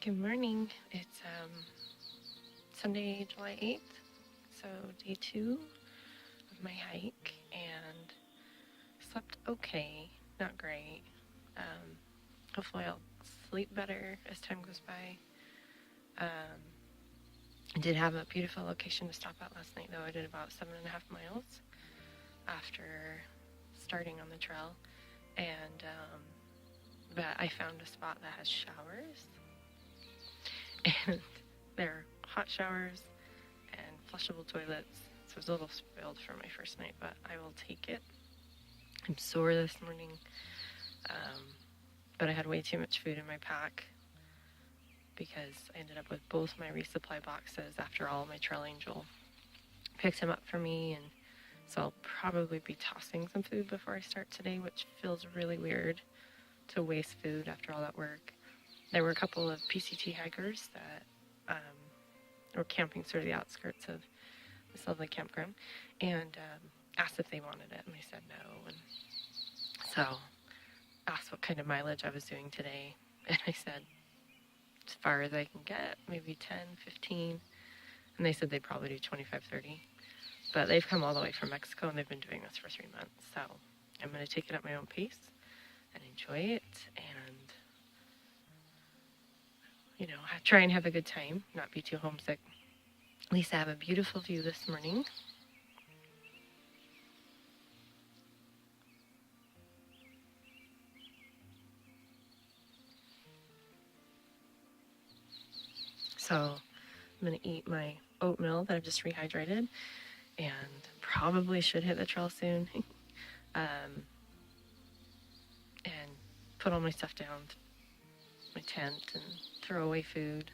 Good morning. It's Sunday, July 8th, so day 2 of my hike, and slept okay, not great. Hopefully I'll sleep better as time goes by. I did have a beautiful location to stop at last night, though. I did about 7.5 miles after starting on the trail, and but I found a spot that has showers, and they're hot showers and flushable toilets. So I was a little spoiled for my first night, but I will take it. I'm sore this morning, but I had way too much food in my pack because I ended up with both my resupply boxes after all. My Trail Angel picked them up for me, and so I'll probably be tossing some food before I start today, which feels really weird to waste food after all that work. There were a couple of PCT hikers that were camping sort of the outskirts of this lovely campground, and asked if they wanted it, and I said no. And so asked what kind of mileage I was doing today, and I said as far as I can get, maybe 10, 15, and they said they'd probably do 25, 30. But they've come all the way from Mexico, and they've been doing this for 3 months, so I'm going to take it at my own pace and enjoy it, and try and have a good time, not be too homesick. At least I have a beautiful view this morning. So I'm going to eat my oatmeal that I've just rehydrated, and probably should hit the trail soon. And put all my stuff down, my tent, and throw away food.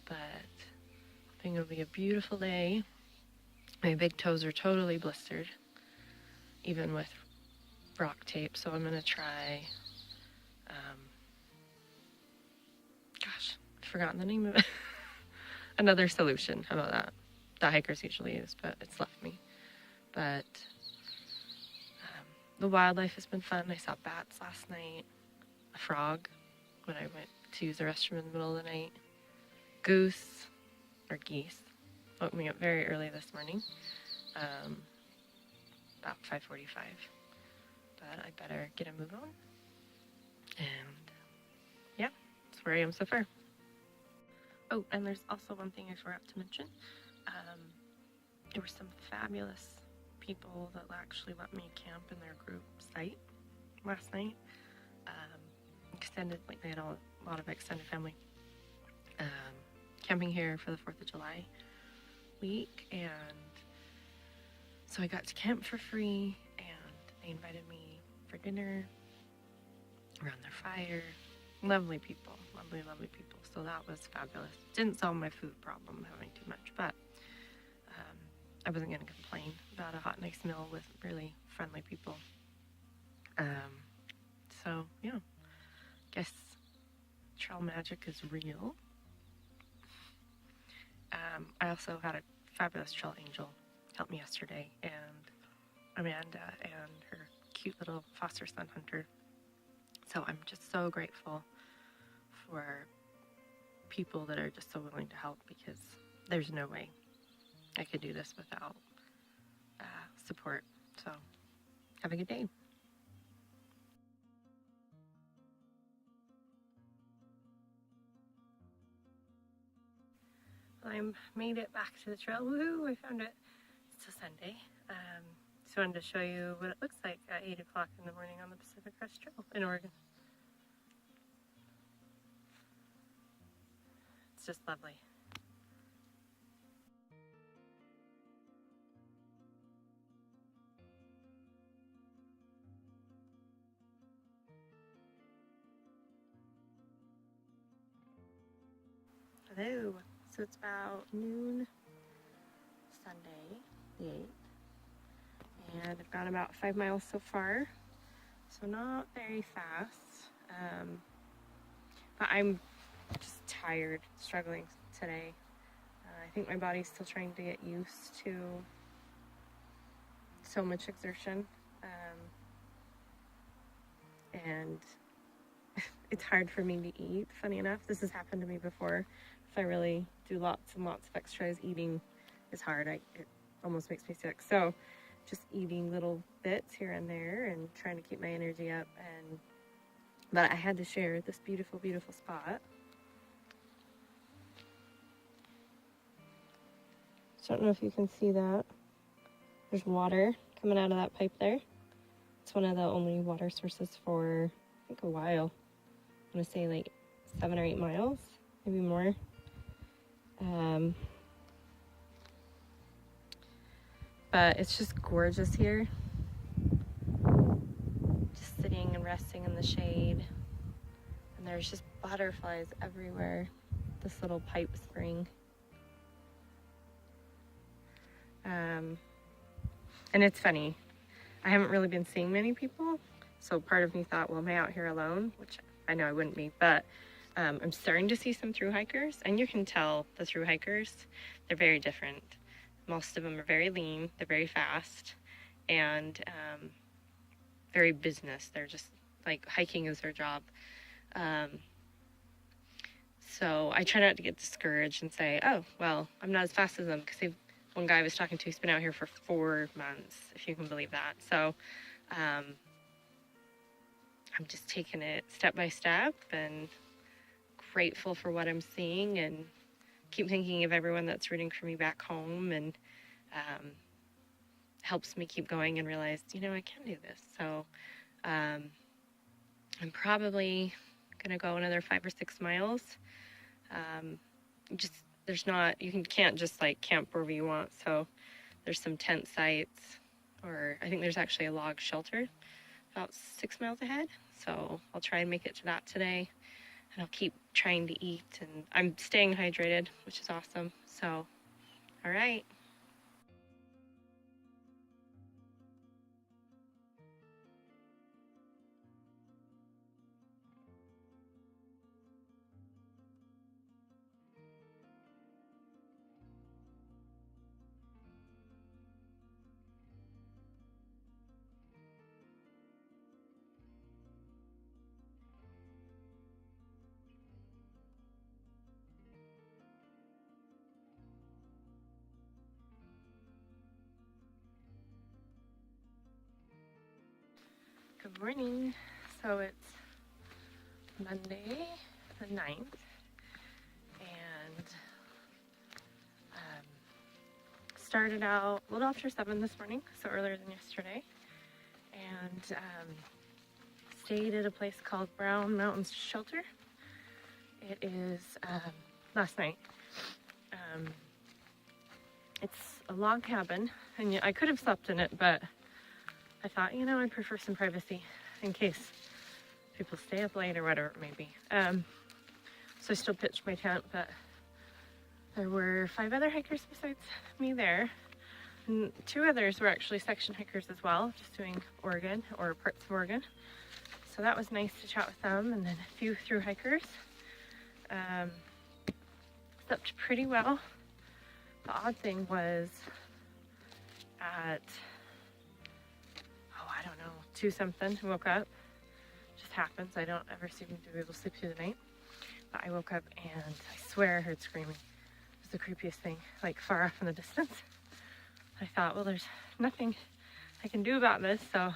But I think it'll be a beautiful day. My big toes are totally blistered, even with rock tape. So I'm going to try, I've forgotten the name of it. Another solution. How about that? The hikers usually use, but it's left me. But the wildlife has been fun. I saw bats last night, a frog when I went to use the restroom in the middle of the night, geese woke me up very early this morning, about 5:45. But I better get a move on. And yeah, that's where I am so far. Oh, and there's also one thing I forgot to mention. There were some fabulous people that actually let me camp in their group site last night. They had a lot of extended family camping here for the 4th of July week, and so I got to camp for free, and they invited me for dinner around their fire. Lovely people. So that was fabulous. Didn't solve my food problem having too much, but I wasn't going to complain about a hot, nice meal with really friendly people. So yeah, guess trail magic is real. I also had a fabulous Trail Angel help me yesterday, and Amanda and her cute little foster son Hunter. So I'm just so grateful for people that are just so willing to help, because there's no way I could do this without support. So have a good day. I made it back to the trail. Woohoo! I found it. It's a Sunday. Just wanted to show you what it looks like at 8 o'clock in the morning on the Pacific Crest Trail in Oregon. It's just lovely. Hello. So it's about noon Sunday, the 8th, and I've gone about 5 miles so far, so not very fast, but I'm just tired, struggling today. I think my body's still trying to get used to so much exertion, and it's hard for me to eat, funny enough. This has happened to me before. If I really do lots and lots of exercise, eating is hard. It almost makes me sick. So just eating little bits here and there and trying to keep my energy up. But I had to share this beautiful, beautiful spot. So I don't know if you can see that. There's water coming out of that pipe there. It's one of the only water sources for, I think, a while. I want to say like 7 or 8 miles, maybe more. But it's just gorgeous here. Just sitting and resting in the shade. And there's just butterflies everywhere. This little pipe spring. And it's funny. I haven't really been seeing many people. So part of me thought, well, am I out here alone? Which I know I wouldn't be. But I'm starting to see some thru hikers. And you can tell the thru hikers, they're very different. Most of them are very lean, they're very fast, and very business. They're just like hiking is their job. So I try not to get discouraged and say, oh, well, I'm not as fast as them, because one guy I was talking to, he's been out here for 4 months, if you can believe that. So I'm just taking it step by step and grateful for what I'm seeing, and keep thinking of everyone that's rooting for me back home, and helps me keep going and realize, I can do this. So I'm probably gonna go another 5 or 6 miles. You can't just like camp wherever you want. So there's some tent sites, or I think there's actually a log shelter about 6 miles ahead. So I'll try and make it to that today. And I'll keep trying to eat, and I'm staying hydrated, which is awesome. So, all right. Good morning. So it's Monday the 9th, and started out a little after 7 this morning, so earlier than yesterday, and stayed at a place called Brown Mountains Shelter. It is last night. It's a log cabin, and I could have slept in it, but I thought, I prefer some privacy in case people stay up late or whatever it may be. So I still pitched my tent, but there were 5 other hikers besides me there. And 2 others were actually section hikers as well, just doing Oregon or parts of Oregon. So that was nice to chat with them, and then a few thru hikers. Slept pretty well. The odd thing was at 2 something, I woke up. Just happens. I don't ever seem to be able to sleep through the night. But I woke up and I swear I heard screaming. It was the creepiest thing, like far off in the distance. I thought, well, there's nothing I can do about this, and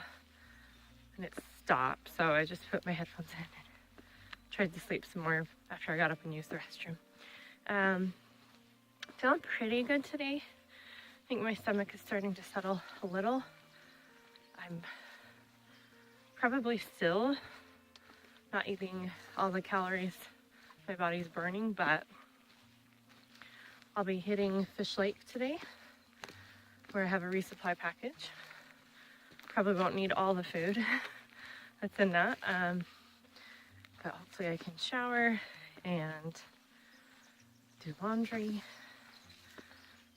it stopped. So I just put my headphones in and tried to sleep some more after I got up and used the restroom. Feeling pretty good today. I think my stomach is starting to settle a little. I'm probably still not eating all the calories my body's burning, but I'll be hitting Fish Lake today, where I have a resupply package. Probably won't need all the food that's in that, but hopefully I can shower and do laundry,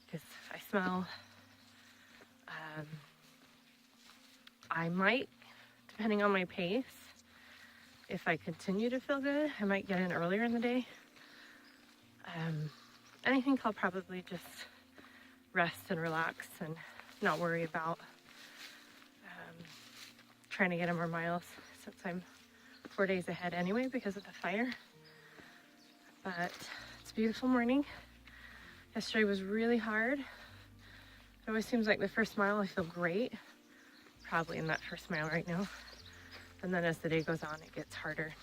because I smell. I might, depending on my pace, if I continue to feel good, I might get in earlier in the day. And I think I'll probably just rest and relax and not worry about trying to get in more miles, since I'm 4 days ahead anyway because of the fire. But it's a beautiful morning. Yesterday was really hard. It always seems like the first mile I feel great. Probably in that first mile right now. And then as the day goes on, it gets harder.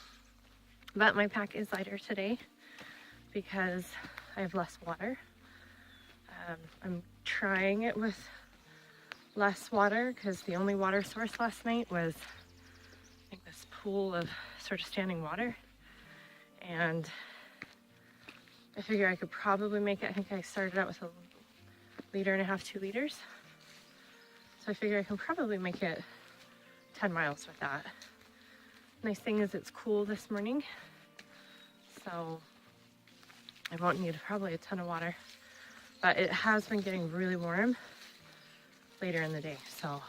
But my pack is lighter today because I have less water. I'm trying it with less water because the only water source last night was, I think, this pool of sort of standing water. And I figure I could probably make it. I think I started out with 1.5 liters, 2 liters. So I figure I can probably make it 10 miles with that. Nice thing is it's cool this morning, so I won't need probably a ton of water. But it has been getting really warm later in the day, so.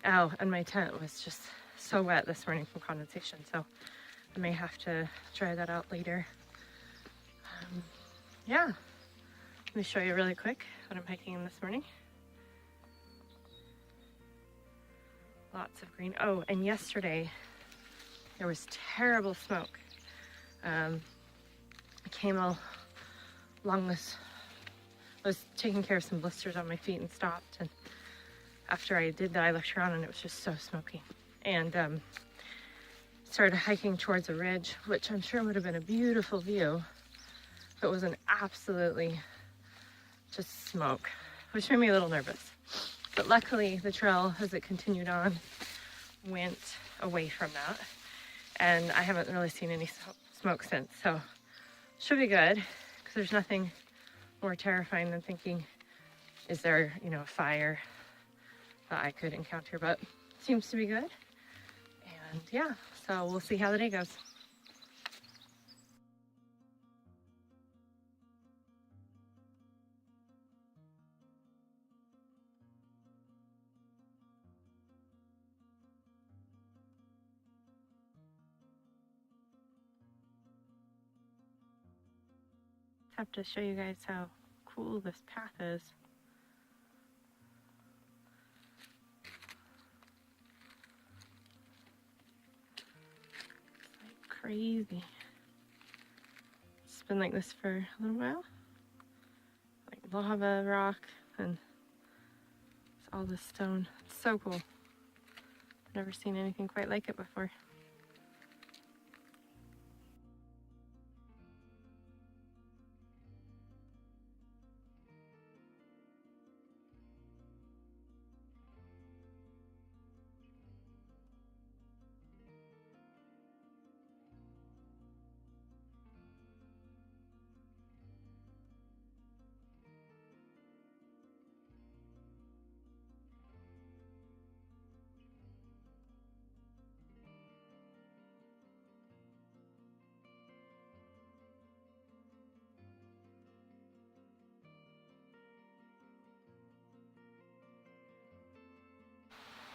Oh, and my tent was just so wet this morning from condensation, so I may have to dry that out later. Yeah, let me show you really quick what I'm hiking in this morning. Lots of green. Oh, and yesterday there was terrible smoke. I came along this, I was taking care of some blisters on my feet and stopped, and after I did that I looked around and it was just so smoky, and started hiking towards a ridge, which I'm sure would have been a beautiful view if it wasn't absolutely just smoke, which made me a little nervous. But luckily the trail, as it continued on, went away from that, and I haven't really seen any smoke since, so should be good, because there's nothing more terrifying than thinking, is there, you know, a fire that I could encounter, but seems to be good. And yeah, so we'll see how the day goes. Have to show you guys how cool this path is. It's like crazy. It's been like this for a little while. Like lava rock, and it's all this stone. It's so cool. I've never seen anything quite like it before.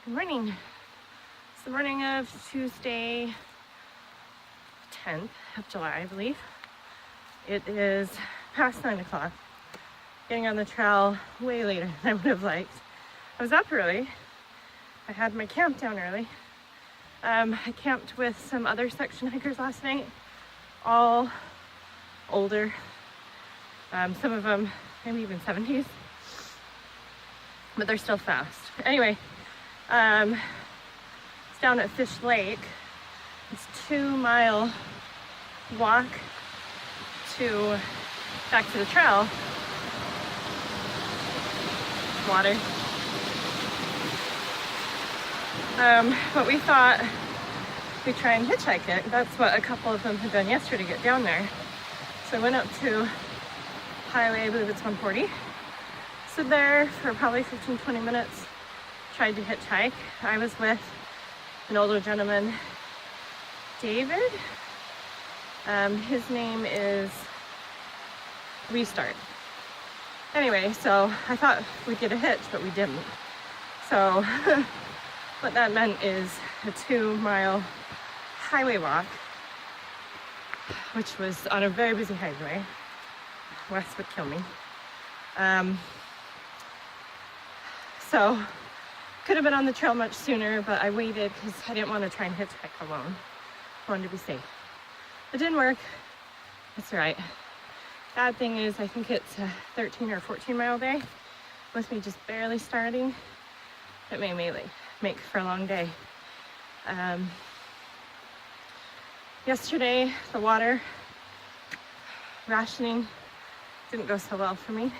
Good morning. It's the morning of Tuesday, 10th of July, I believe. It is past 9 o'clock. Getting on the trail way later than I would have liked. I was up early. I had my camp down early. I camped with some other section hikers last night, all older. Some of them maybe even 70s, but they're still fast. Anyway, it's down at Fish Lake. It's a 2-mile walk back to the trail. Water. But we thought we'd try and hitchhike it. That's what a couple of them had done yesterday to get down there. So I went up to highway, I believe it's 140. Stood there for probably 15-20 minutes. Tried to hitchhike. I was with an older gentleman, David. His name is Restart. Anyway, so I thought we'd get a hitch, but we didn't. So what that meant is a 2-mile highway walk, which was on a very busy highway. Wes would kill me. So could have been on the trail much sooner, but I waited because I didn't want to try and hitchhike alone. wanted to be safe. It didn't work. It's all right. Bad thing is I think it's a 13 or 14 mile day with me just barely starting. It made me make for a long day. Yesterday, the water rationing didn't go so well for me.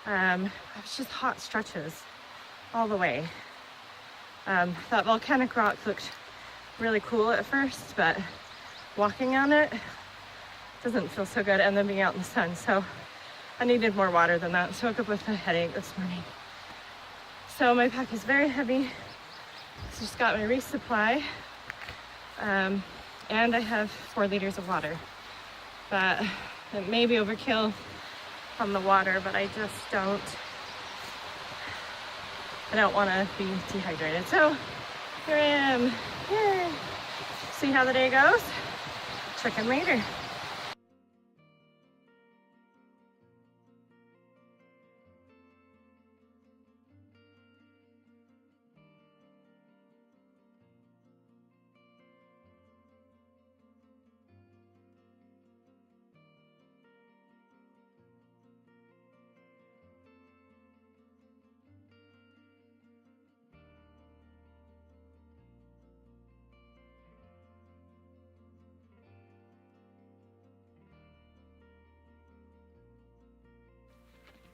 It was just hot stretches all the way. That volcanic rock looked really cool at first, but walking on it doesn't feel so good, and then being out in the sun. So I needed more water than that. So I woke up with a headache this morning. So my pack is very heavy. So just got my resupply. And I have 4 liters of water. But it may be overkill on the water, but I just don't want to be dehydrated. So here I am. Yay. See how the day goes? Check in later.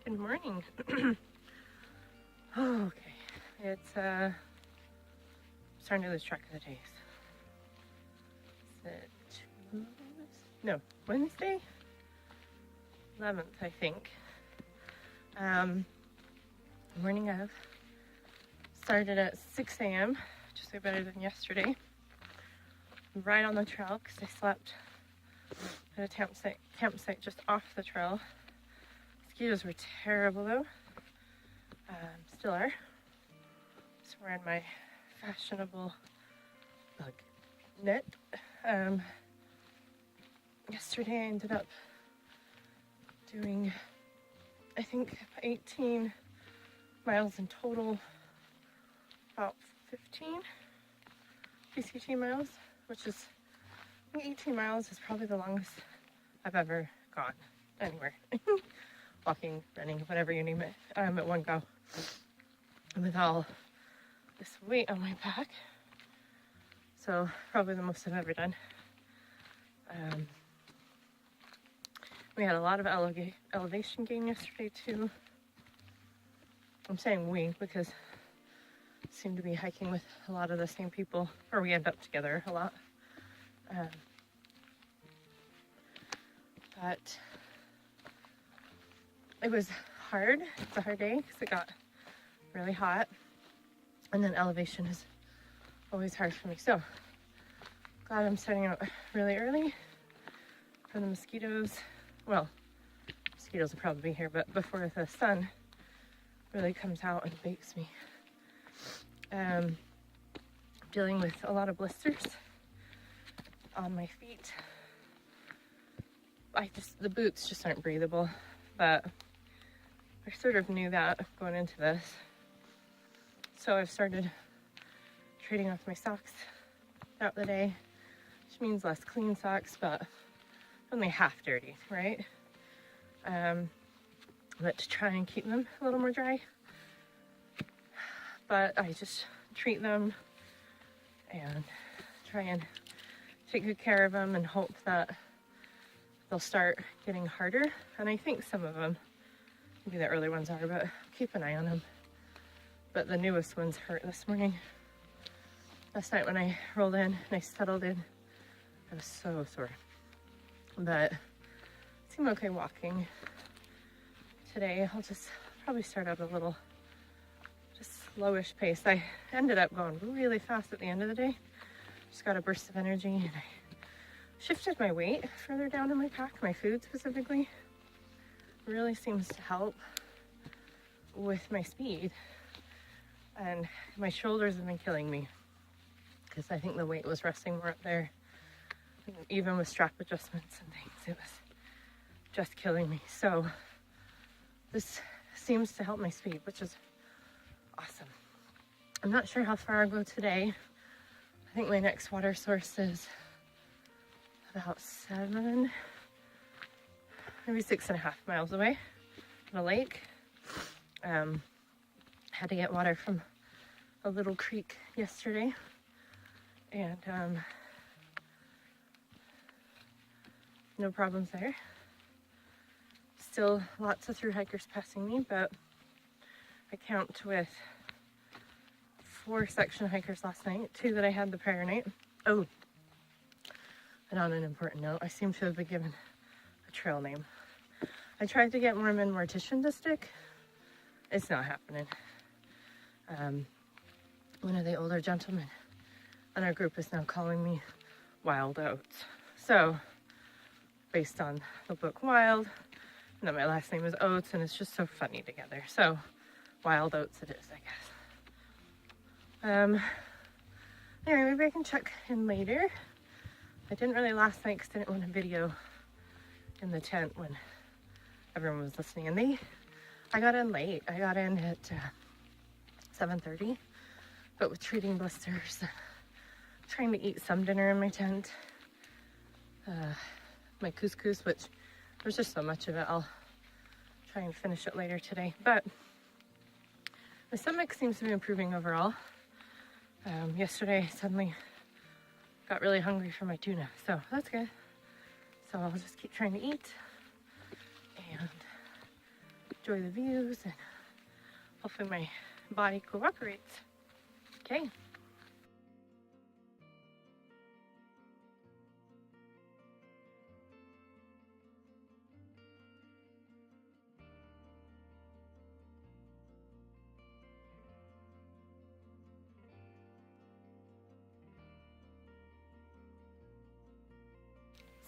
Good morning. Oh, okay. It's starting to lose track of the days. Is it Tuesday? No, Wednesday? 11th, I think. Morning of. Started at 6 a.m., just way better than yesterday. Right on the trail because I slept at a campsite just off the trail. Mosquitoes were terrible though. Still are. Just wearing my fashionable bug net. Yesterday I ended up doing, I think, 18 miles in total. About 15 PCT miles, which is, I think 18 miles is probably the longest I've ever gone anywhere. Walking, running, whatever you name it, at one go. With all this weight on my back. So probably the most I've ever done. We had a lot of elevation gain yesterday too. I'm saying we because I seem to be hiking with a lot of the same people, or we end up together a lot. But it was hard. It's a hard day because it got really hot, and then elevation is always hard for me. So glad I'm starting out really early for the mosquitoes. Well, mosquitoes will probably be here, but before the sun really comes out and bakes me. Dealing with a lot of blisters on my feet. The boots just aren't breathable, but I sort of knew that going into this. So I've started trading off my socks throughout the day, which means less clean socks, but only half dirty, right? But to try and keep them a little more dry. But I just treat them and try and take good care of them and hope that they'll start getting harder. And I think some of them, maybe the early ones are, but keep an eye on them. But the newest ones hurt this morning. Last night when I rolled in and I settled in, I was so sore. But I seem okay walking. Today I'll just probably start out a little just slowish pace. I ended up going really fast at the end of the day. Just got a burst of energy, and I shifted my weight further down in my pack, my food specifically. Really seems to help with my speed. And my shoulders have been killing me because I think the weight was resting more up there. And even with strap adjustments and things, it was just killing me. So this seems to help my speed, which is awesome. I'm not sure how far I'll go today. I I think my next water source is about 7, maybe 6.5 miles away from a lake. Had to get water from a little creek yesterday, and no problems there. Still lots of thru hikers passing me, but I count with 4 section hikers last night, 2 that I had the prior night. Oh, and on an important note, I seem to have been given a trail name. I tried to get Mormon Mortician to stick. It's not happening. One of the older gentlemen in our group is now calling me Wild Oats. So, based on the book Wild, and that my last name is Oats, and it's just so funny together. So, Wild Oats it is, I guess. Anyway, maybe I can check in later. I didn't really last night because I didn't want a video in the tent when everyone was listening. And I got in late. I got in at 7:30, but with treating blisters, trying to eat some dinner in my tent. My couscous, which there's just so much of it. I'll try and finish it later today. But my stomach seems to be improving overall. Yesterday, I suddenly got really hungry for my tuna, so that's good. So I'll just keep trying to eat and enjoy the views, and hopefully my body cooperates. Okay.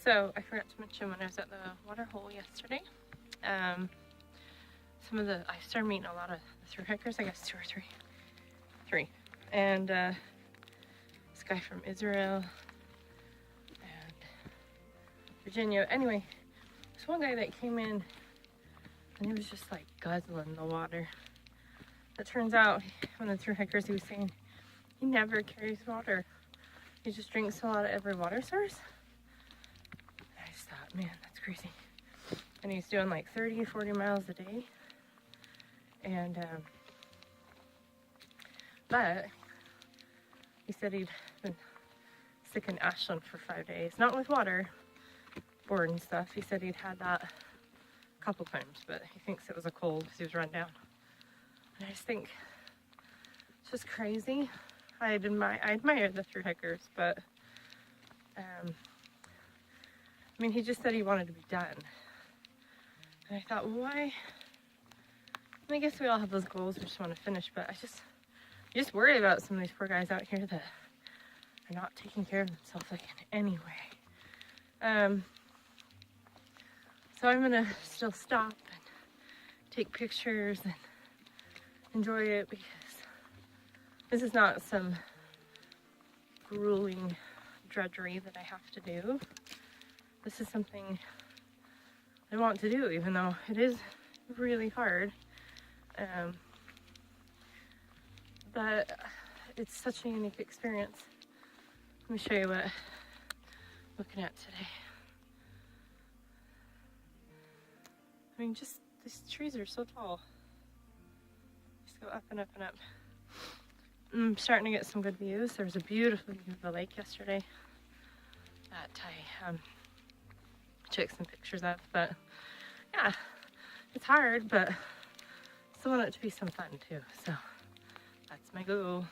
So I forgot to mention when I was at the water hole yesterday, I started meeting a lot of the thru hikers, I guess 2 or 3. And this guy from Israel and Virginia. Anyway, this one guy that came in and he was just like guzzling the water. It turns out, one of the thru hikers, he was saying he never carries water. He just drinks a lot at every water source. I just thought, man, that's crazy. And he's doing like 30, 40 miles a day. And, but he said he'd been sick in Ashland for 5 days. Not with water, board and stuff. He said he'd had that a couple times, but he thinks it was a cold because he was run down. And I just think it's just crazy. I admire the thru hikers, but I mean, he just said he wanted to be done. And I thought, well, why? And I guess we all have those goals. We just want to finish, but I just worry about some of these poor guys out here that are not taking care of themselves like in any way. So I'm gonna still stop and take pictures and enjoy it, because this is not some grueling drudgery that I have to do. This is something I want to do, even though it is really hard. But it's such a unique experience. Let me show you what I'm looking at today. I mean, just these trees are so tall. Just go up and up and up. I'm starting to get some good views. There was a beautiful view of the lake yesterday that I took some pictures of. But yeah, it's hard, but I still want it to be some fun too. So that's my goal.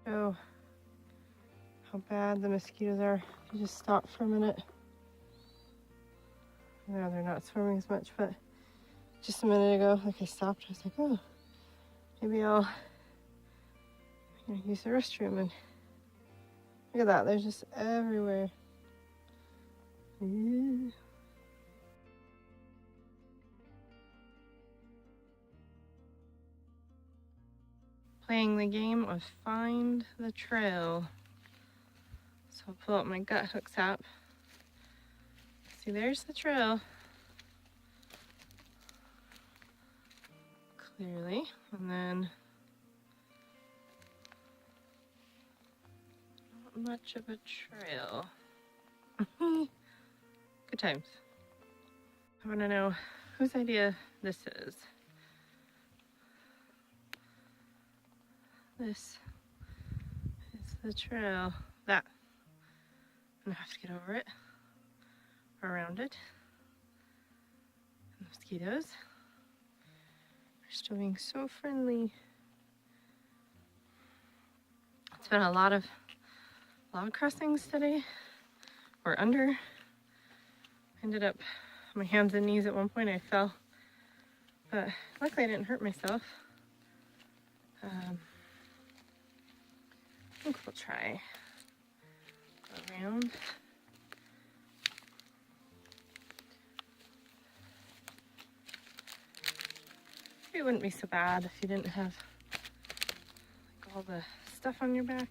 Oh, how bad the mosquitoes are. You just stop for a minute. No, they're not swarming as much, but just a minute ago, like I stopped, I was like, oh, maybe I'll use the restroom. And look at that, they're just everywhere. Playing the game of find the trail. So I'll pull out my gut hooks app. See, there's the trail. Clearly. And then not much of a trail. Good times. I want to know whose idea this is. This is the trail. That. I'm gonna have to get over it. Around it. And mosquitoes are still being so friendly. It's been a lot of crossings today. Or under. Ended up on my hands and knees at one point. I fell. But luckily I didn't hurt myself. I think we'll try go around. Maybe it wouldn't be so bad if you didn't have like all the stuff on your back.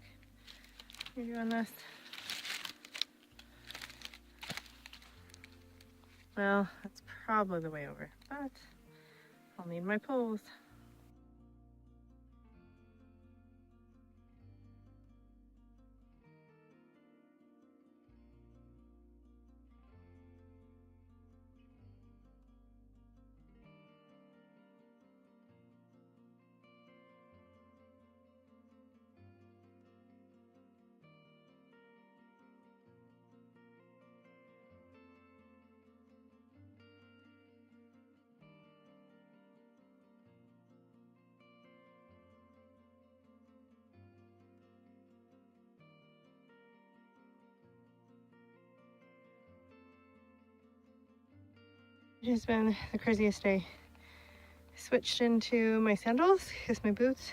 You're doing this. Well, that's probably the way over, but I'll need my poles. It has been the craziest day. I switched into my sandals because my boots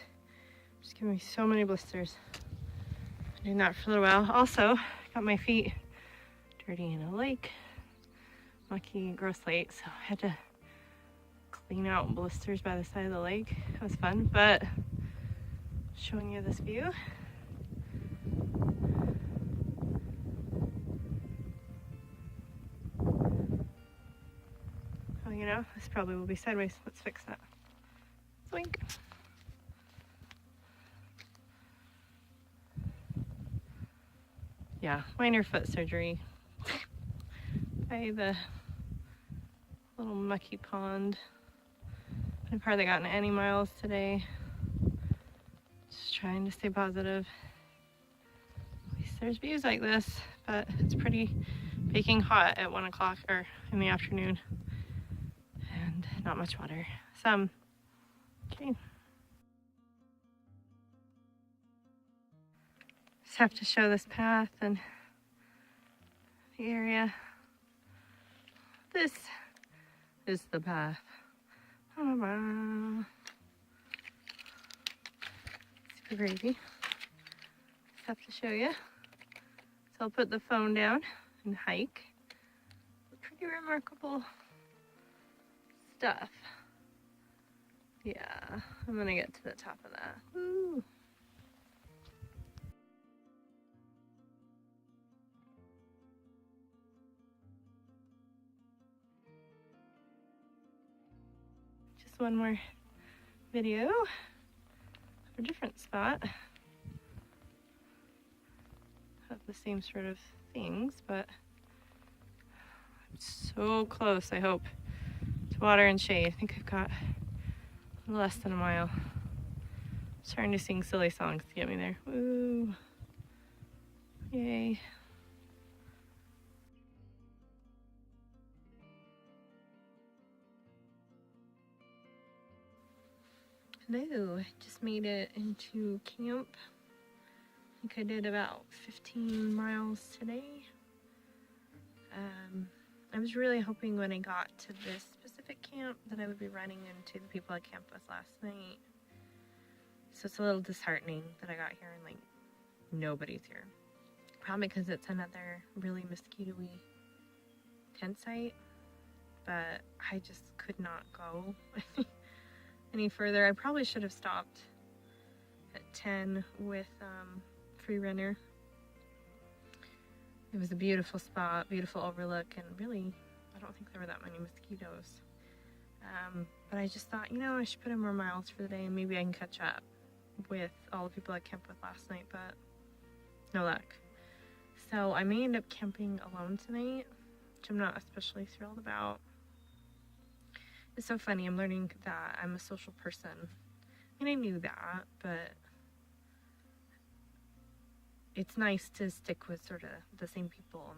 just give me so many blisters. Been doing that for a little while. Also, got my feet dirty in a lake. Mucky, gross lake, so I had to clean out blisters by the side of the lake. It was fun, but showing you this view. Oh, you know, this probably will be sideways. Let's fix that. Swink. Yeah, minor foot surgery by the little mucky pond. I've hardly gotten any miles today. Just trying to stay positive. At least there's views like this, but it's pretty baking hot at 1 o'clock or in the afternoon. And not much water. Some. Okay. Just have to show this path and the area. This is the path. Super crazy. Just have to show you. So I'll put the phone down and hike. Pretty remarkable stuff. Yeah, I'm gonna get to the top of that. Woo. Just one more video of a different spot. Have the same sort of things, but I'm so close, I hope, to water and shade. I think I've got less than a mile. I'm starting to sing silly songs to get me there. Woo! Yay! Hello, I just made it into camp. I think I did about 15 miles today. I was really hoping when I got to this specific camp that I would be running into the people I camped with last night. So it's a little disheartening that I got here and like nobody's here. Probably because it's another really mosquito-y tent site, but I just could not go any further. I probably should have stopped at 10 with Free Runner. It was a beautiful spot, beautiful overlook, and really, I don't think there were that many mosquitoes. But I just thought, you know, I should put in more miles for the day and maybe I can catch up with all the people I camped with last night, but no luck. So I may end up camping alone tonight, which I'm not especially thrilled about. It's so funny, I'm learning that I'm a social person. I mean, I knew that, but it's nice to stick with sort of the same people.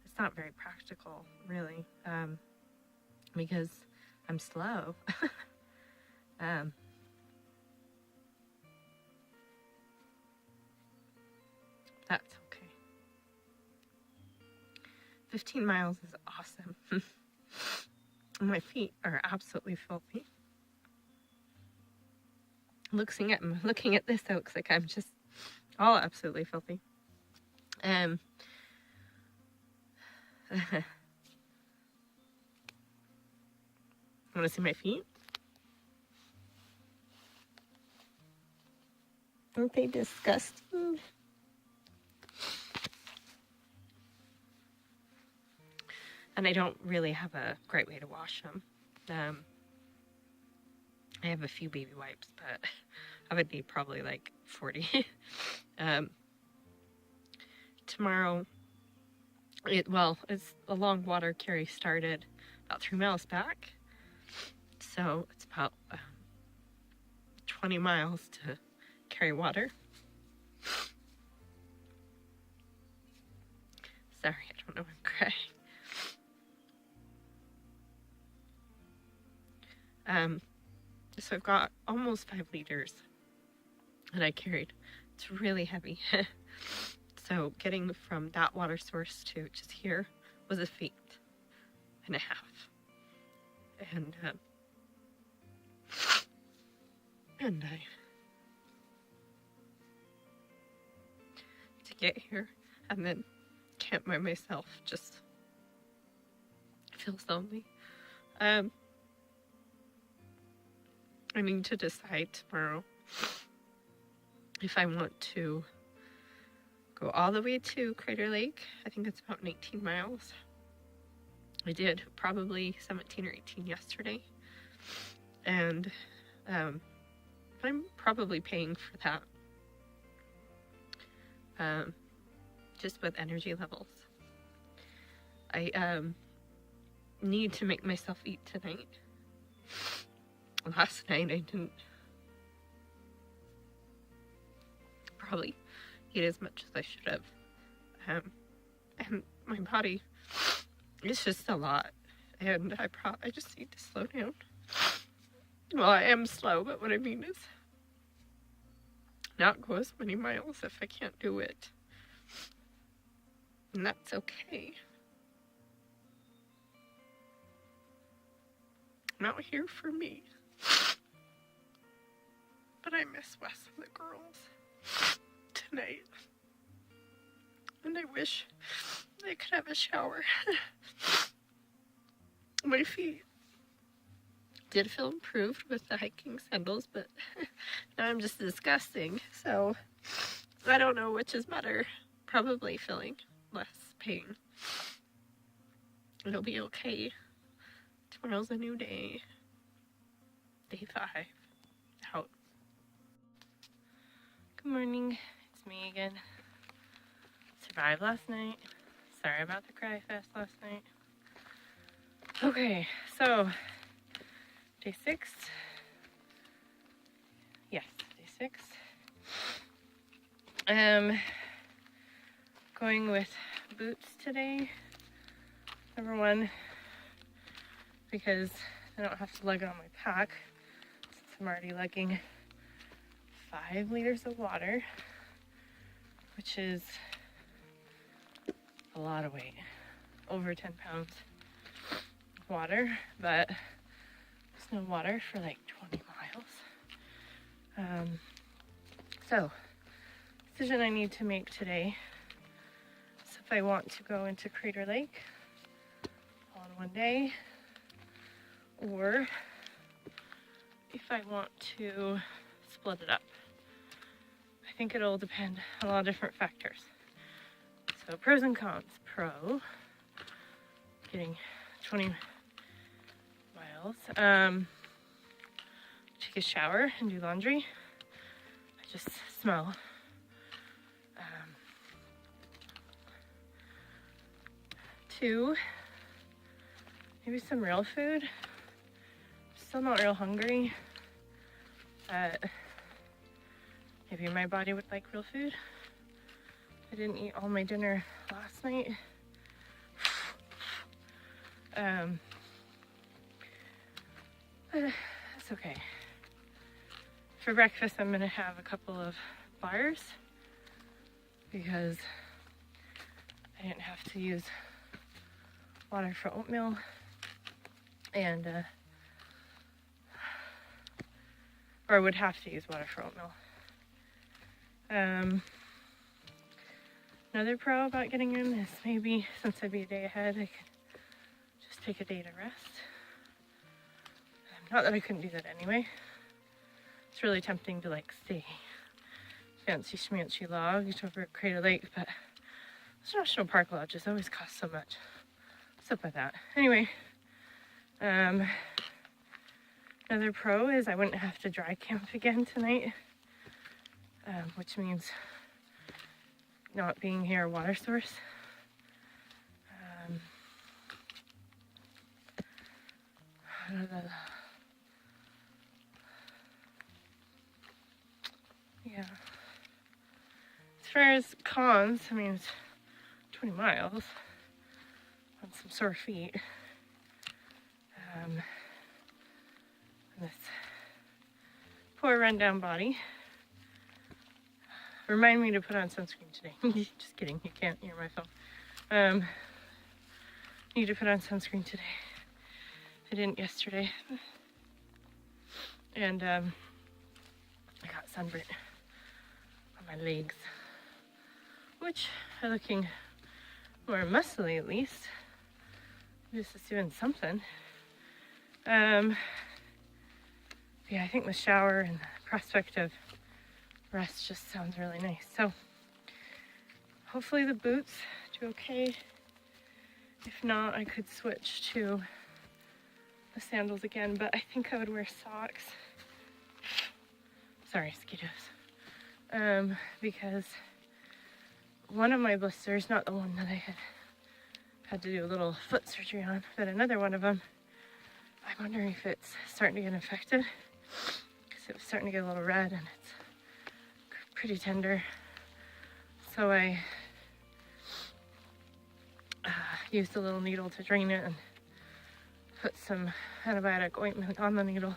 It's not very practical, really, because I'm slow. That's okay. 15 miles is awesome. My feet are absolutely filthy. Looking at this looks like I'm just all absolutely filthy. Want to see my feet? Aren't they disgusting? And I don't really have a great way to wash them. I have a few baby wipes, but I would need probably like 40. Tomorrow, it's a long water carry started about 3 miles back. So it's about 20 miles to carry water. Sorry, I don't know why I'm crying. So I've got almost 5 liters that I carried. It's really heavy. So getting from that water source to just here was a feat and a half. And I to get here and then camp by myself just feels lonely. I need to decide tomorrow if I want to go all the way to Crater Lake. I think it's about 18 miles. I did probably 17 or 18 yesterday. And I'm probably paying for that. Just with energy levels. I need to make myself eat tonight. Last night I didn't probably eat as much as I should have. And my body, it's just a lot. And I just need to slow down. Well, I am slow, but what I mean is not go as many miles if I can't do it. And that's okay. I'm out here for me. But I miss Wes and the girls tonight. And I wish I could have a shower. My feet did feel improved with the hiking sandals, but now I'm just disgusting. So I don't know which is better. Probably feeling less pain. It'll be okay. Tomorrow's a new day. Day 5. Out. Good morning. It's me again. Survived last night. Sorry about the cry fest last night. Okay, so day 6. Yes, day 6. Going with boots today. Number 1, because I don't have to lug it on my pack since I'm already lugging 5 liters of water, which is a lot of weight, over 10 pounds of water, but there's no water for like 20 miles. So, decision I need to make today is if I want to go into Crater Lake one day, or if I want to split it up. I think it'll depend on a lot of different factors. So pros and cons. Pro, getting 20 miles. Take a shower and do laundry. I just smell. Two, maybe some real food. Still not real hungry, but maybe my body would like real food. I didn't eat all my dinner last night. But it's okay. For breakfast, I'm gonna have a couple of bars because I didn't have to use water for oatmeal, and or I would have to use water for oatmeal. Another pro about getting in is maybe since I'd be a day ahead, I could just take a day to rest. Not that I couldn't do that anyway. It's really tempting to like stay fancy schmancy logged over at Crater Lake, but those national park lodges always cost so much. What's up with that? Anyway, another pro is I wouldn't have to dry camp again tonight, which means not being near a water source. Yeah. As far as cons, I mean, it's 20 miles on some sore feet. And this poor rundown body. Remind me to put on sunscreen today. Just kidding, you can't hear my phone. Need to put on sunscreen today. I didn't yesterday. And I got sunburnt on my legs, which are looking more muscly at least. This is doing something. Yeah, I think the shower and the prospect of rest just sounds really nice. So hopefully the boots do okay. If not, I could switch to the sandals again, but I think I would wear socks. Sorry, mosquitoes. Because one of my blisters, not the one that I had to do a little foot surgery on, but another one of them, I'm wondering if it's starting to get infected, because it was starting to get a little red and it's pretty tender. So I used a little needle to drain it and put some antibiotic ointment on the needle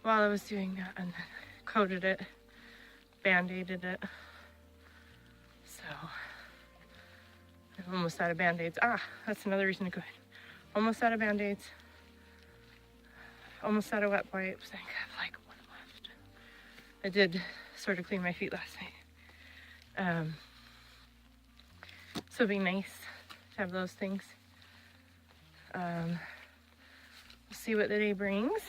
while I was doing that, and then coated it, band-aided it. So I'm almost out of band-aids. That's another reason to go ahead. Almost out of band-aids. Almost out of wet wipes. I think I have like one left. I did sort of clean my feet last night. So it'd be nice to have those things. We'll see what the day brings.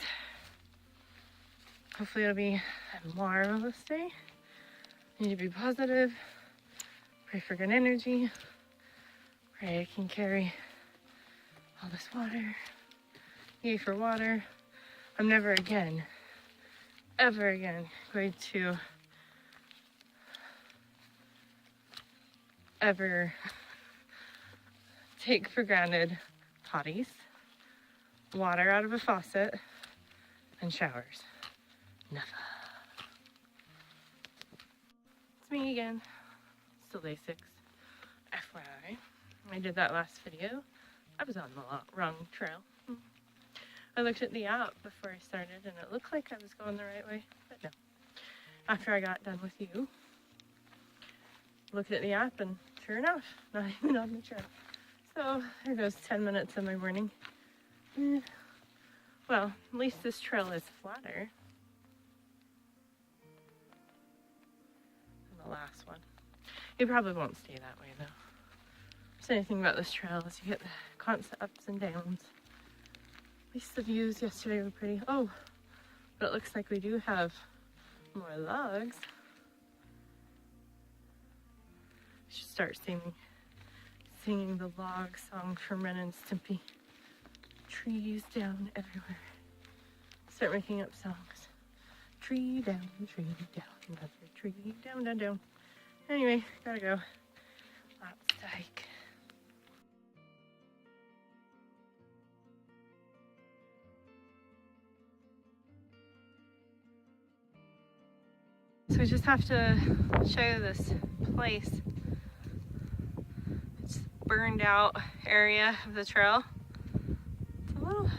Hopefully it'll be a marvelous day. Need to be positive. Pray for good energy. Pray I can carry all this water. Yay for water. I'm never again, ever again, going to ever take for granted potties, water out of a faucet, and showers. Never. It's me again. Still day 6. FYI. I did that last video. I was on the wrong trail. I looked at the app before I started and it looked like I was going the right way, but no. After I got done with you, looked at the app and sure enough, not even on the trail. So there goes 10 minutes of my morning. Well, at least this trail is flatter than the last one. It probably won't stay that way though. anything about this trail is you get the constant ups and downs. At least the views yesterday were pretty. Oh, but it looks like we do have more logs. I should start singing the log song from Ren and Stimpy. Trees down everywhere. Start making up songs. Tree down, another tree down, down, down. Anyway, gotta go. Lots to hike. So we just have to show you this place. It's a burned out area of the trail. It's a little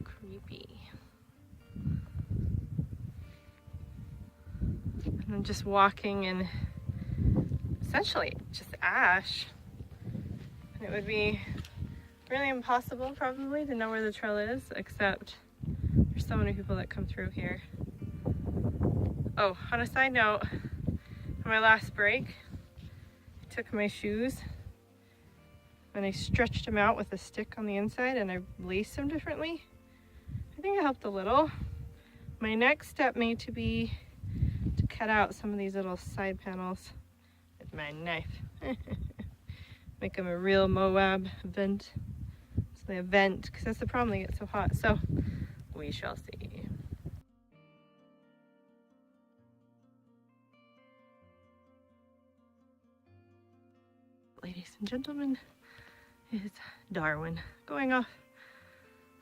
creepy. And I'm just walking in essentially just ash. And it would be really impossible probably to know where the trail is, except there's so many people that come through here. Oh, on a side note, on my last break, I took my shoes and I stretched them out with a stick on the inside and I laced them differently. I think it helped a little. My next step may to be to cut out some of these little side panels with my knife. Make them a real Moab vent. So they vent, because that's the problem, they get so hot. So we shall see. Ladies and gentlemen, is Darwin going off.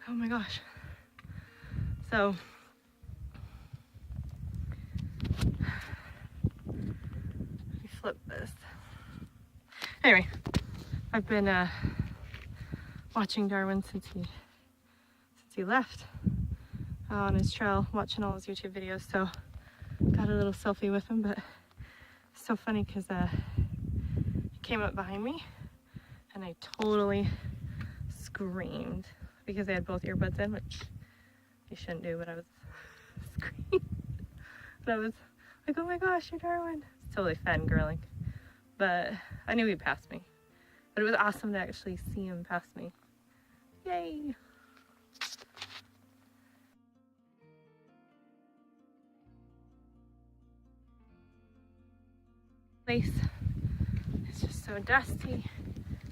Oh my gosh. So let me flip this. Anyway, I've been watching Darwin since he left on his trail, watching all his YouTube videos, so got a little selfie with him. But it's so funny because came up behind me and I totally screamed because they had both earbuds in, which you shouldn't do, but I was screaming. And I was like, oh my gosh, you're Darwin. It's totally fangirling. But I knew he'd pass me. But it was awesome to actually see him pass me. Yay! Place. It's just so dusty.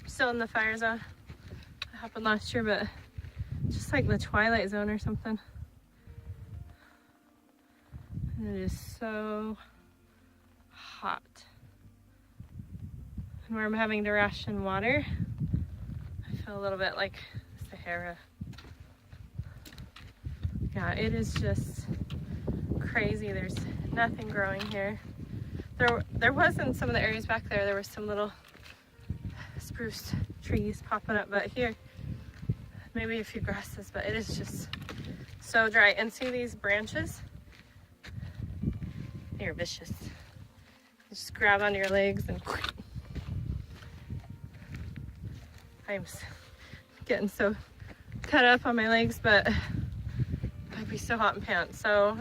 I'm still in the fire zone. It happened last year, but just like the Twilight Zone or something. And it is so hot. And where I'm having to ration water, I feel a little bit like Sahara. Yeah, it is just crazy. There's nothing growing here. There was in some of the areas back there, there were some little spruce trees popping up, but here, maybe a few grasses, but it is just so dry. And see these branches? They're vicious. You just grab onto your legs and I'm getting so cut up on my legs, but I'd be so hot in pants, so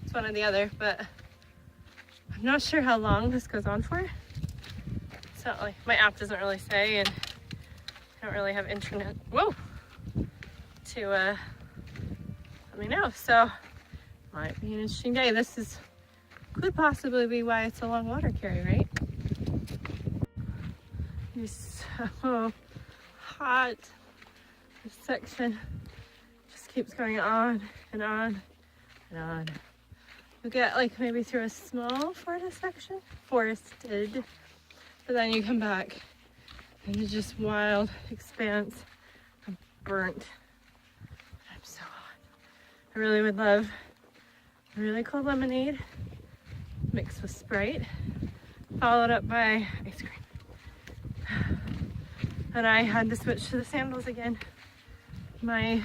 it's one or the other. But I'm not sure how long this goes on for. It's not like my app doesn't really say, and I don't really have internet. Whoa! To let me know. So might be an interesting day. This could possibly be why it's a long water carry, right? It's so hot. This section just keeps going on and on and on. You get like maybe through a small forested, but then you come back and it's just wild expanse of burnt. I'm so hot. I really would love a really cold lemonade mixed with Sprite, followed up by ice cream. And I had to switch to the sandals again. I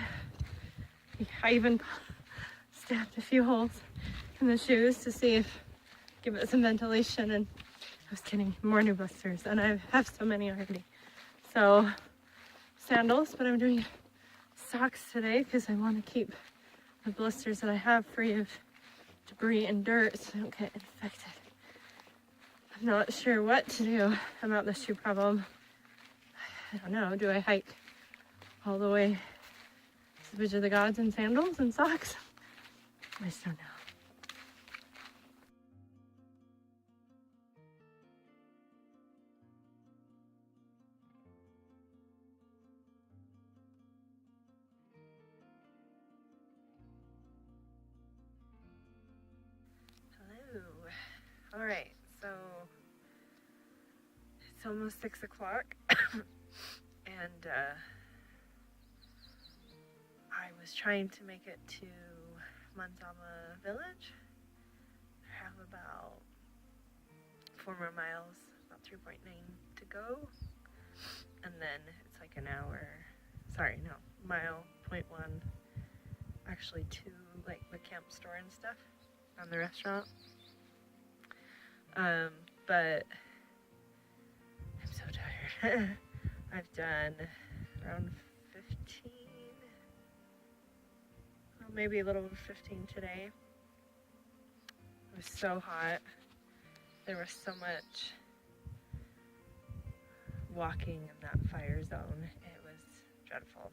even stabbed a few holes in the shoes to see if give it some ventilation, and I was kidding, more new blisters, and I have so many already. So sandals, but I'm doing socks today because I want to keep the blisters that I have free of debris and dirt so they don't get infected. I'm not sure what to do about this shoe problem. I don't know. Do I hike all the way to the Bridge of the Gods in sandals and socks? I just don't know. Hello. All right, so it's almost 6 o'clock, and I was trying to make it to Manzama Village. I have about 4 more miles, about 3.9 to go, and then it's like an hour, mile, 0.1, actually to like the camp store and stuff on the restaurant. But I'm so tired. I've done around 15, well, maybe a little over 15 today. It was so hot. There was so much walking in that fire zone. It was dreadful.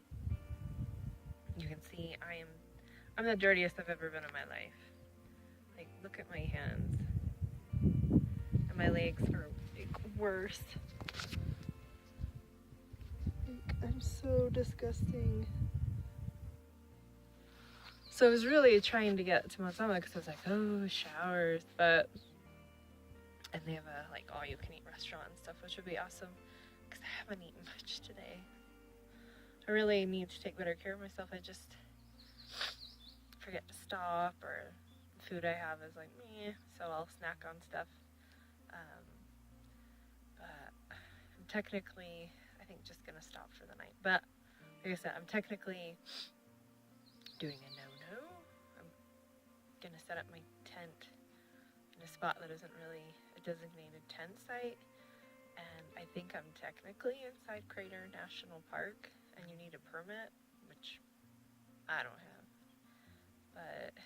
You can see I'm the dirtiest I've ever been in my life. Like, look at my hands. And my legs are like worse. Like, I'm so disgusting. So I was really trying to get to Manzama because I was like, oh, showers, and they have a like all you can eat restaurant and stuff, which would be awesome because I haven't eaten much today. I really need to take better care of myself. I just forget to stop, or the food I have is like meh, so I'll snack on stuff. But I'm technically, I think, just gonna stop for the night. But like I said, I'm technically doing a no-no. I'm gonna set up my tent in a spot that isn't really a designated tent site, and I think I'm technically inside Crater National Park, and you need a permit, which I don't have. But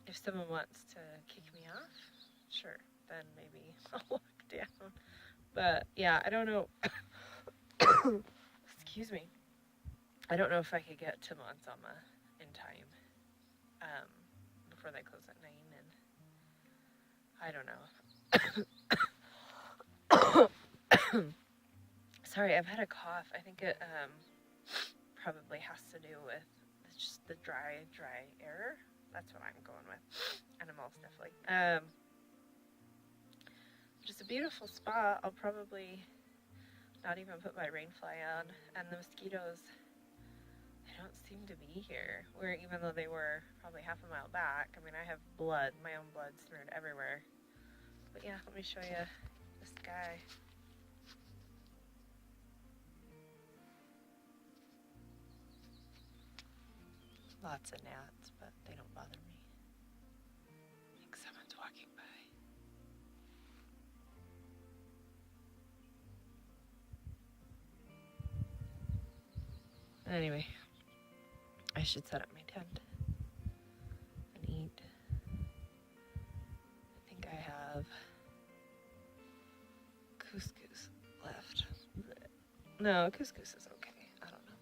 if someone wants to kick me off, sure, then maybe I'll walk down. But yeah, I don't know. Excuse me. I don't know if I could get to Manzama in time before they close at 9, and I don't know. Sorry, I've had a cough. I think it probably has to do with just the dry air. That's what I'm going with. And I'm all sniffly. Just a beautiful spot. I'll probably not even put my rain fly on. And the mosquitoes, they don't seem to be here. Even though they were probably half a mile back. I mean, I have blood, my own blood smeared everywhere. But yeah, let me show you this guy. Lots of gnats, but they don't bother me. I think someone's walking by. Anyway, I should set up my tent and eat. I think I have couscous left. No, couscous is okay. I don't know.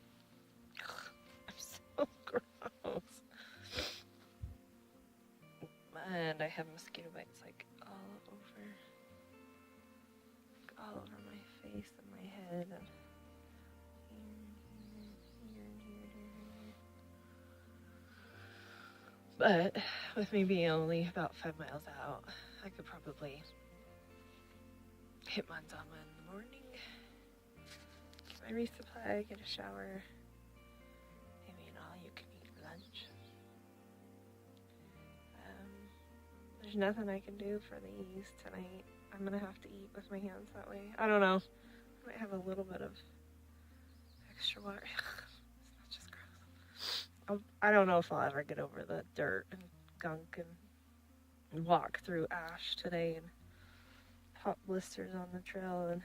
I'm so gross. And I have mosquito bites like all over my face and my head, and but with me being only about 5 miles out, I could probably hit Manzama in the morning, get my resupply, get a shower, maybe an all-you-can-eat lunch. There's nothing I can do for these tonight. I'm gonna have to eat with my hands that way. I don't know. I might have a little bit of extra water. It's not just gross. I don't know if I'll ever get over the dirt and gunk and walk through ash today and hot blisters on the trail. And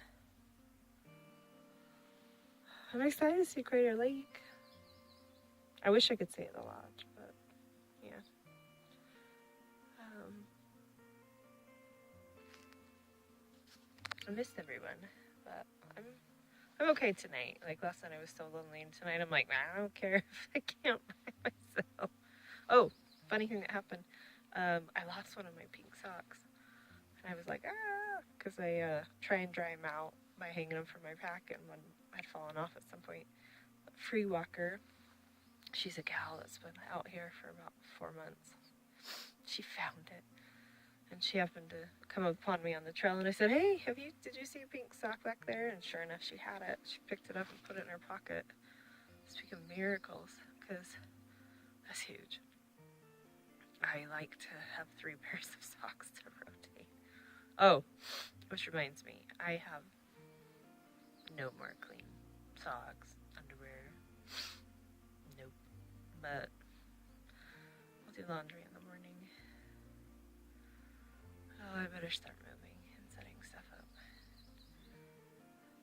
I'm excited to see Crater Lake. I wish I could say it a lot, but yeah. I missed everyone, but I'm okay tonight. Like last night I was so lonely, and tonight I'm like, I don't care if I can't by myself. Oh, funny thing that happened. I lost one of my pink socks. And I was like, because I try and dry them out by hanging them from my pack, and one had fallen off at some point. Free Walker, she's a gal that's been out here for about 4 months. She found it, and she happened to come upon me on the trail, and I said, hey, did you see a pink sock back there? And sure enough, she had it. She picked it up and put it in her pocket. Speaking of miracles, because that's huge. I like to have 3 pairs of socks to rotate. Oh, which reminds me, I have no more clean socks, underwear. Nope. But I'll do laundry in the morning. Oh, I better start moving and setting stuff up.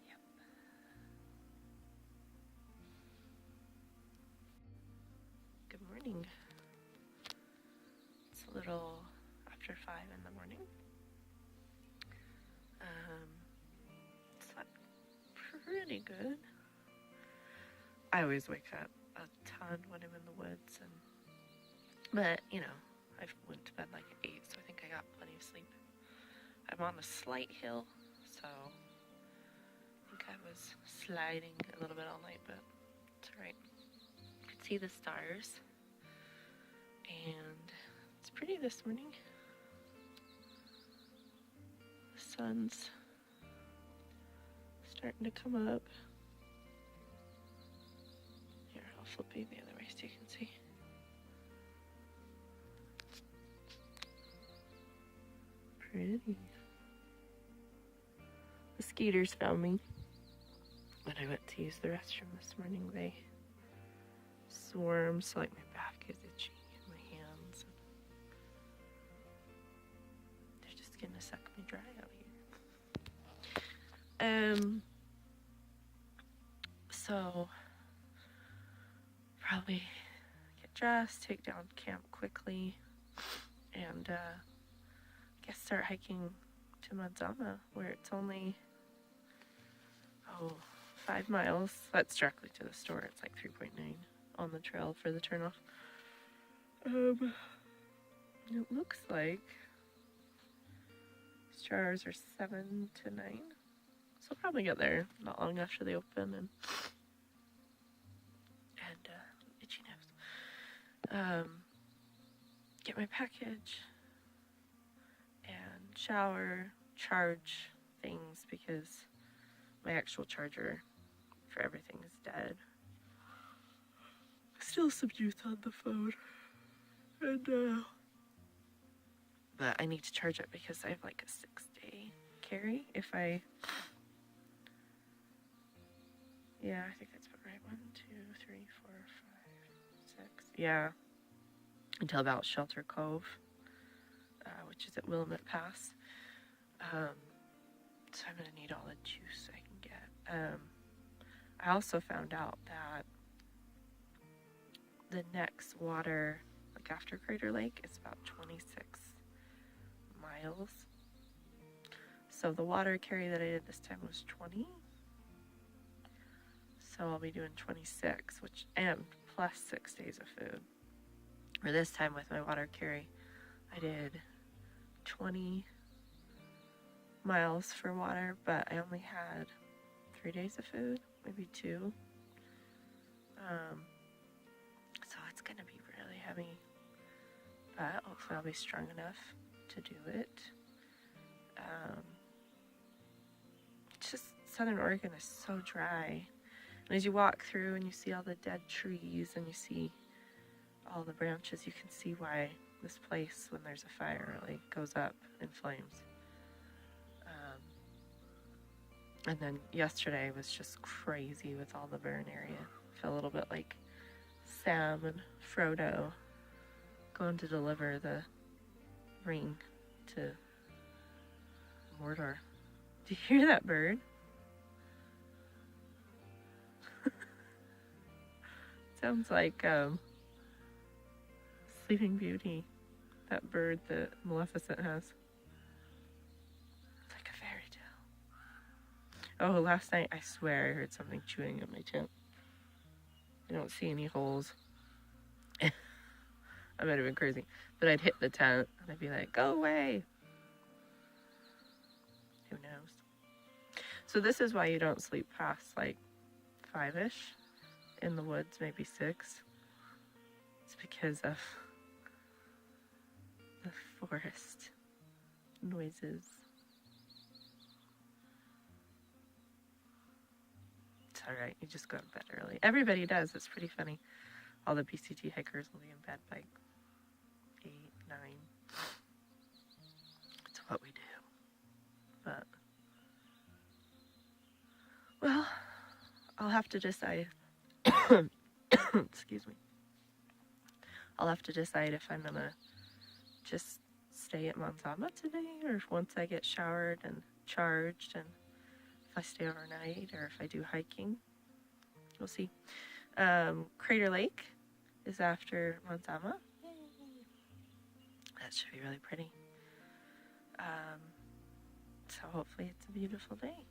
Yep. Good morning. It's a little after 5 in the morning. Slept pretty good. I always wake up a ton when I'm in the woods, but you know, I went to bed like at 8, so I think I got plenty of sleep. I'm on a slight hill, so I think I was sliding a little bit all night, but it's alright. I could see the stars, and it's pretty this morning. The sun's starting to come up. Here, I'll flip you the other way so you can see. Pretty. The skeeters found me when I went to use the restroom this morning. They swarmed, so like my back is itchy and my hands. They're just gonna suck me dry out here. So probably get dressed, take down camp quickly, and guess start hiking to Madzama, where it's only 5 miles. That's directly to the store. It's like 3.9 on the trail for the turnoff. It looks like stars are 7 to 9. So I'll probably get there not long after they open, and itchy nose. Get my package and shower, charge things because my actual charger for everything is dead. Still some use on the phone, and but I need to charge it because I have like a 6-day carry. I think that's about right. 1, 2, 3, 4, 5, 6. Yeah, until about Shelter Cove, which is at Willamette Pass. So I'm gonna need all the juice I can get. I also found out that the next water, like after Crater Lake, is about 26 miles. So the water carry that I did this time was 20. So I'll be doing 26, and plus 6 days of food. Or this time with my water carry, I did 20 miles for water, but I only had 3 days of food, maybe 2. So it's gonna be really heavy, but hopefully I'll be strong enough to do it. It's just Southern Oregon is so dry. And as you walk through and you see all the dead trees and you see all the branches, you can see why this place, when there's a fire, really goes up in flames. And then yesterday was just crazy with all the burn area. I feel a little bit like Sam and Frodo going to deliver the ring to Mordor. Do you hear that bird? Sounds like Sleeping Beauty, that bird that Maleficent has. It's like a fairy tale. Oh, last night I swear I heard something chewing at my tent. I don't see any holes. I might have been crazy. But I'd hit the tent and I'd be like, go away. Who knows? So this is why you don't sleep past like 5-ish in the woods, maybe 6. It's because of the forest noises. It's alright, you just go to bed early. Everybody does, it's pretty funny. All the PCT hikers will be in bed by 8, 9. It's what we do. But, well, I'll have to decide. Excuse me. I'll have to decide if I'm gonna just stay at Manzama today, or if once I get showered and charged, and if I stay overnight, or if I do hiking. We'll see. Crater Lake is after Manzama. That should be really pretty. So hopefully it's a beautiful day.